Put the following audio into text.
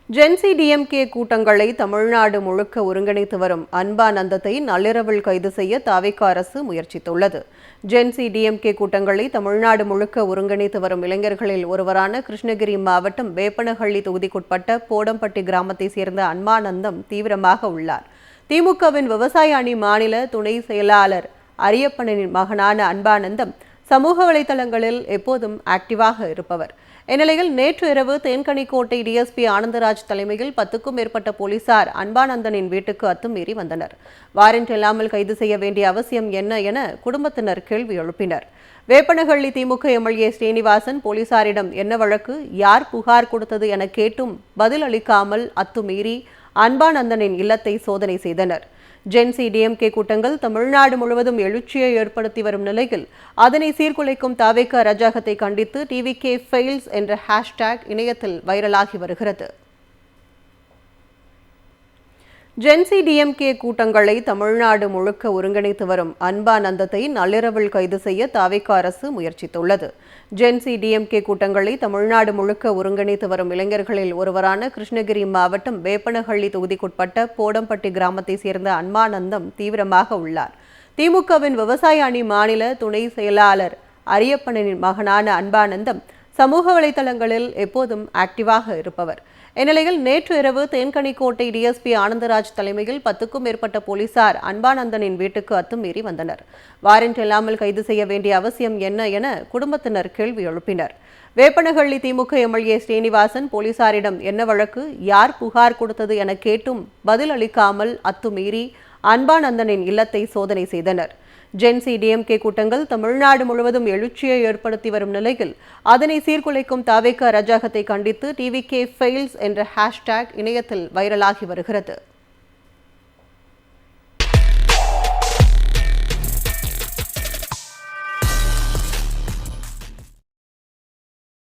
Gen Z DMK கூட்டங்களை தமிழ்நாடு முழுக்க ஒருங்கிணைத்து வரும் அன்பானந்தத்தை நள்ளிரவில் கைது செய்ய தாவேகா அரசு முயற்சித்துள்ளது. ஜென்சி டிஎம்கே கூட்டங்களை தமிழ்நாடு முழுக்க ஒருங்கிணைத்து வரும் இளைஞர்களில் ஒருவரான கிருஷ்ணகிரி மாவட்டம் வேப்பனஹள்ளி தொகுதிக்குட்பட்ட போடம்பட்டி கிராமத்தை சேர்ந்த அன்பானந்தம் தீவிரமாக உள்ளார். திமுகவின் விவசாய அணி மாநில துணை செயலாளர் அரியப்பனின் மகனான அன்பானந்தம் சமூக வலைதளங்களில் எப்போதும் ஆக்டிவாக இருப்பவர். இந்நிலையில் நேற்று இரவு தேன்கனிக்கோட்டை டிஎஸ்பி ஆனந்தராஜ் தலைமையில் 10க்கும் மேற்பட்ட போலீசார் அன்பானந்தனின் வீட்டுக்கு அத்துமீறி வந்தனர். வாரண்ட் இல்லாமல் கைது செய்ய வேண்டிய அவசியம் என்ன என குடும்பத்தினர் கேள்வி எழுப்பினர். வேப்பனஹள்ளி திமுக எம்எல்ஏ ஸ்ரீனிவாசன் போலீசாரிடம் என்ன வழக்கு, யார் புகார் கொடுத்தது என கேட்டும் பதில் அளிக்காமல் அத்துமீறி அன்பானந்தனின் இல்லத்தை சோதனை செய்தனர். ஜென்சி டிஎம்கே கூட்டங்கள் தமிழ்நாடு முழுவதும் எழுச்சியை ஏற்படுத்தி வரும் நிலையில் அதனை சீர்குலைக்கும் தாவேகா அராஜகத்தை கண்டித்து டிவிகே ஃபெயில்ஸ் என்ற ஹேஷ்டேக் இணையத்தில் வைரலாகி வருகிறது. ஜென்சி டிஎம்கே கூட்டங்களை தமிழ்நாடு முழுக்க ஒருங்கிணைத்து வரும் அன்பானந்தத்தை நள்ளிரவில் கைது செய்ய தாவேகா அரசு முயற்சித்துள்ளது. ஜென்சி டிஎம்கே கூட்டங்களை தமிழ்நாடு முழுக்க ஒருங்கிணைத்து வரும் இளைஞர்களில் ஒருவரான கிருஷ்ணகிரி மாவட்டம் வேப்பனஹள்ளி தொகுதிக்குட்பட்ட போடம்பட்டி கிராமத்தை சேர்ந்த அன்பானந்தம் தீவிரமாக உள்ளார். திமுகவின் விவசாய அணி மாநில துணை செயலாளர் அரியப்பனின் மகனான அன்பானந்தம் சமூக வலைதளங்களில் எப்போதும் ஆக்டிவாக இருப்பவர். இந்நிலையில் நேற்று இரவு தேன்கனிக்கோட்டை டிஎஸ்பி ஆனந்தராஜ் தலைமையில் 10க்கும் மேற்பட்ட போலீசார் அன்பானந்தனின் வீட்டுக்கு அத்துமீறி வந்தனர். வாரண்ட் இல்லாமல் கைது செய்ய வேண்டிய அவசியம் என்ன என குடும்பத்தினர் கேள்வி எழுப்பினர். வேப்பனஹள்ளி திமுக எம்எல்ஏ ஸ்ரீனிவாசன் போலீசாரிடம் என்ன வழக்கு, யார் புகார் கொடுத்தது என கேட்டும் பதில் அளிக்காமல் அத்துமீறி அன்பானந்தனின் இல்லத்தை சோதனை செய்தனர். ஜென்சி டிஎம்கே கூட்டங்கள் தமிழ்நாடு முழுவதும் எழுச்சியை ஏற்படுத்தி வரும் நிலையில் அதனை சீர்குலைக்கும் தாவேகா அராஜகத்தை கண்டித்து டிவிகே ஃபெயில்ஸ் என்ற ஹேஷ்டேக் இணையத்தில் வைரலாகி வருகிறது.